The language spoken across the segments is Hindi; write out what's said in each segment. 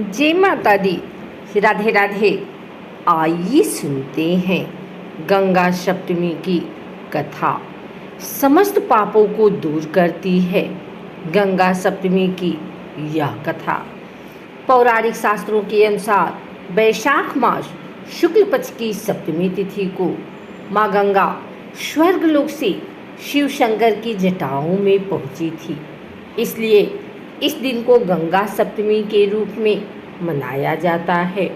जय माता दी। राधे राधे। आइए सुनते हैं गंगा सप्तमी की कथा। समस्त पापों को दूर करती है गंगा सप्तमी की यह कथा। पौराणिक शास्त्रों के अनुसार वैशाख मास शुक्ल पक्ष की सप्तमी तिथि को माँ गंगा स्वर्गलोक से शिव शंकर की जटाओं में पहुंची थी। इसलिए इस दिन को गंगा सप्तमी के रूप में मनाया जाता है।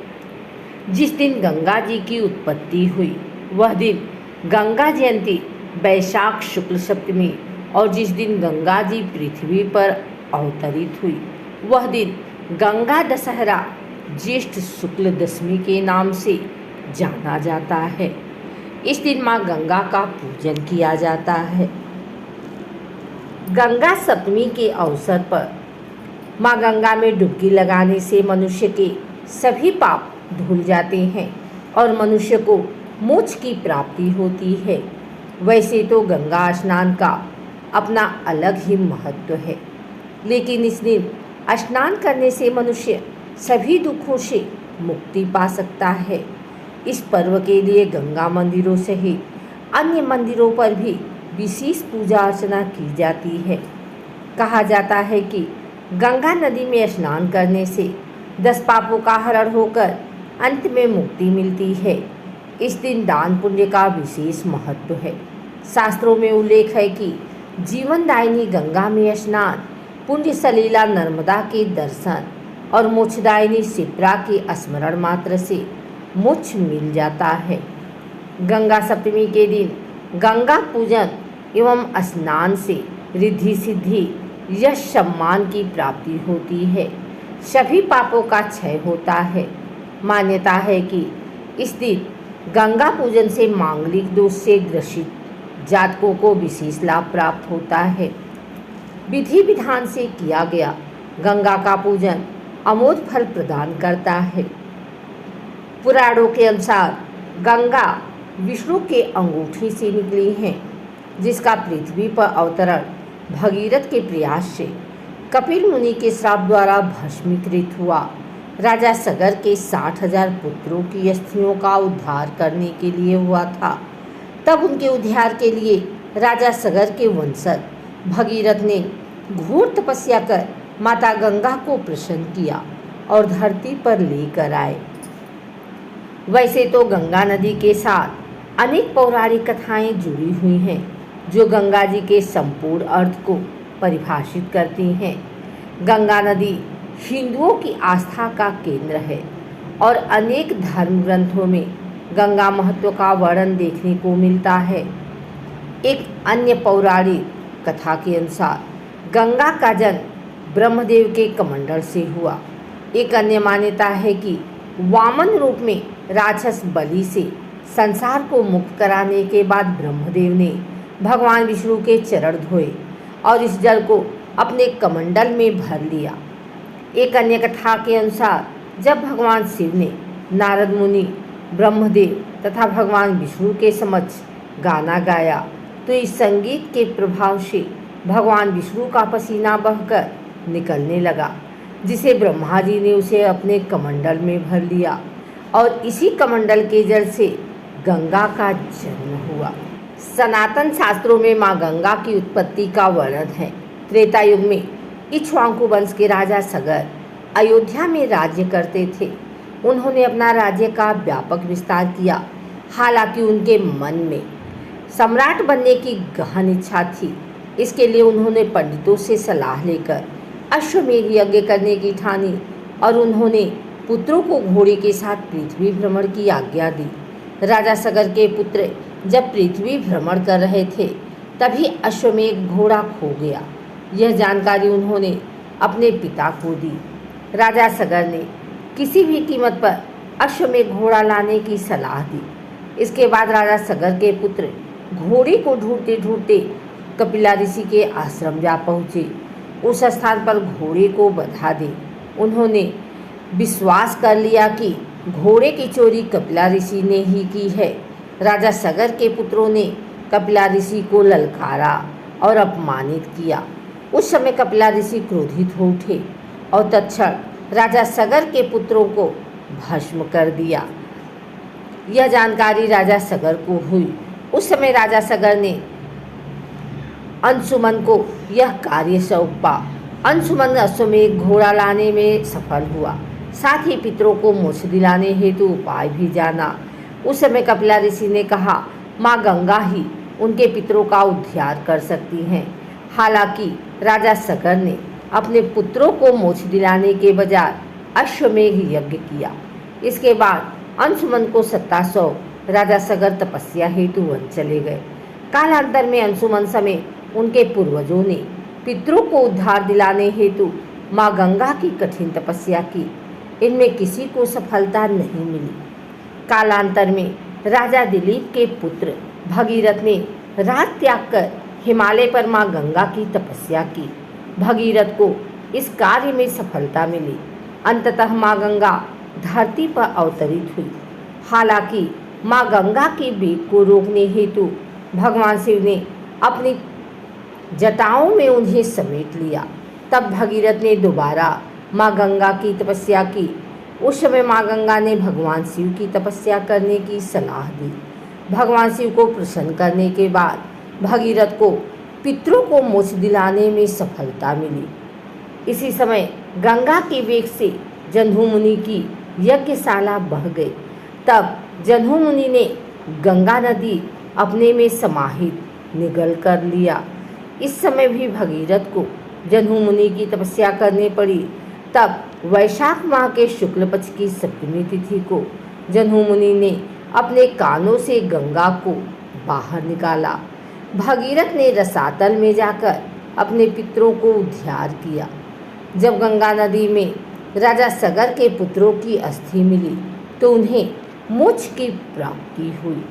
जिस दिन गंगा जी की उत्पत्ति हुई वह दिन गंगा जयंती वैशाख शुक्ल सप्तमी, और जिस दिन गंगा जी पृथ्वी पर अवतरित हुई वह दिन गंगा दशहरा ज्येष्ठ शुक्ल दशमी के नाम से जाना जाता है। इस दिन माँ गंगा का पूजन किया जाता है। गंगा सप्तमी के अवसर पर माँ गंगा में डुबकी लगाने से मनुष्य के सभी पाप धुल जाते हैं और मनुष्य को मोक्ष की प्राप्ति होती है। वैसे तो गंगा स्नान का अपना अलग ही महत्व है, लेकिन इस दिन स्नान करने से मनुष्य सभी दुखों से मुक्ति पा सकता है। इस पर्व के लिए गंगा मंदिरों सहित अन्य मंदिरों पर भी विशेष पूजा अर्चना की जाती है। कहा जाता है कि गंगा नदी में स्नान करने से 10 पापों का हरण होकर अंत में मुक्ति मिलती है। इस दिन दान पुण्य का विशेष महत्व है। शास्त्रों में उल्लेख है कि जीवनदायिनी गंगा में स्नान, पुण्य सलीला नर्मदा के दर्शन और मोक्षदायिनी शिप्रा के स्मरण मात्र से मोक्ष मिल जाता है। गंगा सप्तमी के दिन गंगा पूजन एवं स्नान से रिद्धि सिद्धि यश सम्मान की प्राप्ति होती है। सभी पापों का क्षय होता है। मान्यता है कि इस दिन गंगा पूजन से मांगलिक दोष से ग्रसित जातकों को विशेष लाभ प्राप्त होता है। विधि विधान से किया गया गंगा का पूजन अमोघ फल प्रदान करता है। पुराणों के अनुसार गंगा विष्णु के अंगूठे से निकली हैं, जिसका पृथ्वी पर अवतरण भगीरथ के प्रयास से कपिल मुनि के श्राप द्वारा भस्मीकृत हुआ। राजा सगर के 60,000 पुत्रों की अस्थियों का उद्धार करने के लिए हुआ था। तब उनके उद्धार के लिए राजा सगर के वंशज भगीरथ ने घोर तपस्या कर माता गंगा को प्रसन्न किया और धरती पर लेकर आए। वैसे तो गंगा नदी के साथ अनेक पौराणिक कथाएं जुड़ी हुई हैं, जो गंगा जी के संपूर्ण अर्थ को परिभाषित करती हैं। गंगा नदी हिंदुओं की आस्था का केंद्र है और अनेक धर्म ग्रंथों में गंगा महत्व का वर्णन देखने को मिलता है। एक अन्य पौराणिक कथा के अनुसार गंगा का जन्म ब्रह्मदेव के कमंडल से हुआ। एक अन्य मान्यता है कि वामन रूप में राक्षस बलि से संसार को मुक्त कराने के बाद ब्रह्मदेव ने भगवान विष्णु के चरण धोए और इस जल को अपने कमंडल में भर लिया। एक अन्य कथा के अनुसार जब भगवान शिव ने नारद मुनि, ब्रह्मदेव तथा भगवान विष्णु के समक्ष गाना गाया, तो इस संगीत के प्रभाव से भगवान विष्णु का पसीना बहकर निकलने लगा, जिसे ब्रह्मा जी ने उसे अपने कमंडल में भर लिया और इसी कमंडल के जल से गंगा का जन्म हुआ। सनातन शास्त्रों में माँ गंगा की उत्पत्ति का वर्णन है। त्रेता युग में इक्ष्वाकु वंश के राजा सगर अयोध्या में राज्य करते थे। उन्होंने अपना राज्य का व्यापक विस्तार किया। हालांकि उनके मन में सम्राट बनने की गहन इच्छा थी। इसके लिए उन्होंने पंडितों से सलाह लेकर अश्वमेध यज्ञ करने की ठानी और उन्होंने पुत्रों को घोड़े के साथ पृथ्वी भ्रमण की आज्ञा दी। राजा सगर के पुत्र जब पृथ्वी भ्रमण कर रहे थे तभी अश्वमेध घोड़ा खो गया। यह जानकारी उन्होंने अपने पिता को दी। राजा सगर ने किसी भी कीमत पर अश्वमेध घोड़ा लाने की सलाह दी। इसके बाद राजा सगर के पुत्र घोड़े को ढूंढते ढूंढते कपिला ऋषि के आश्रम जा पहुँचे। उस स्थान पर घोड़े को बधा दे उन्होंने विश्वास कर लिया कि घोड़े की चोरी कपिला ऋषि ने ही की है। राजा सगर के पुत्रों ने कपिला ऋषि को ललकारा और अपमानित किया। उस समय कपिला ऋषि क्रोधित हो उठे और तत्क्षण राजा सगर के पुत्रों को भस्म कर दिया। यह जानकारी राजा सगर को हुई। उस समय राजा सगर ने अंशुमन को यह कार्य सौंपा। अंशुमन अश्वमेध घोड़ा लाने में सफल हुआ, साथ ही पितरों को मोक्ष दिलाने हेतु उपाय भी जाना। उस समय कपिला ऋषि ने कहा, माँ गंगा ही उनके पितरों का उद्धार कर सकती हैं। हालांकि राजा सगर ने अपने पुत्रों को मोक्ष दिलाने के बजाय अश्वमेध यज्ञ किया। इसके बाद अंशुमन को सत्ता सौंप राजा सगर तपस्या हेतु वन चले गए। कालांतर में अंशुमन समेत उनके पूर्वजों ने पितरों को उद्धार दिलाने हेतु माँ गंगा की कठिन तपस्या की। इनमें किसी को सफलता नहीं मिली। कालांतर में राजा दिलीप के पुत्र भगीरथ ने रात त्याग कर हिमालय पर माँ गंगा की तपस्या की। भगीरथ को इस कार्य में सफलता मिली। अंततः माँ गंगा धरती पर अवतरित हुई। हालांकि माँ गंगा के वेग को रोकने हेतु भगवान शिव ने अपनी जटाओं में उन्हें समेट लिया। तब भगीरथ ने दोबारा माँ गंगा की तपस्या की। उस समय माँ गंगा ने भगवान शिव की तपस्या करने की सलाह दी। भगवान शिव को प्रसन्न करने के बाद भगीरथ को पितरों को मोक्ष दिलाने में सफलता मिली। इसी समय गंगा के वेग से जन्हू मुनि की यज्ञशाला बह गई। तब जन्हू मुनि ने गंगा नदी अपने में समाहित निगल कर लिया। इस समय भी भगीरथ को जन्हू मुनि की तपस्या करनी पड़ी। तब वैशाख माह के शुक्ल पक्ष की सप्तमी तिथि को जन्हू मुनि ने अपने कानों से गंगा को बाहर निकाला। भगीरथ ने रसातल में जाकर अपने पितरों को उद्धार किया। जब गंगा नदी में राजा सगर के पुत्रों की अस्थि मिली तो उन्हें मोक्ष की प्राप्ति हुई।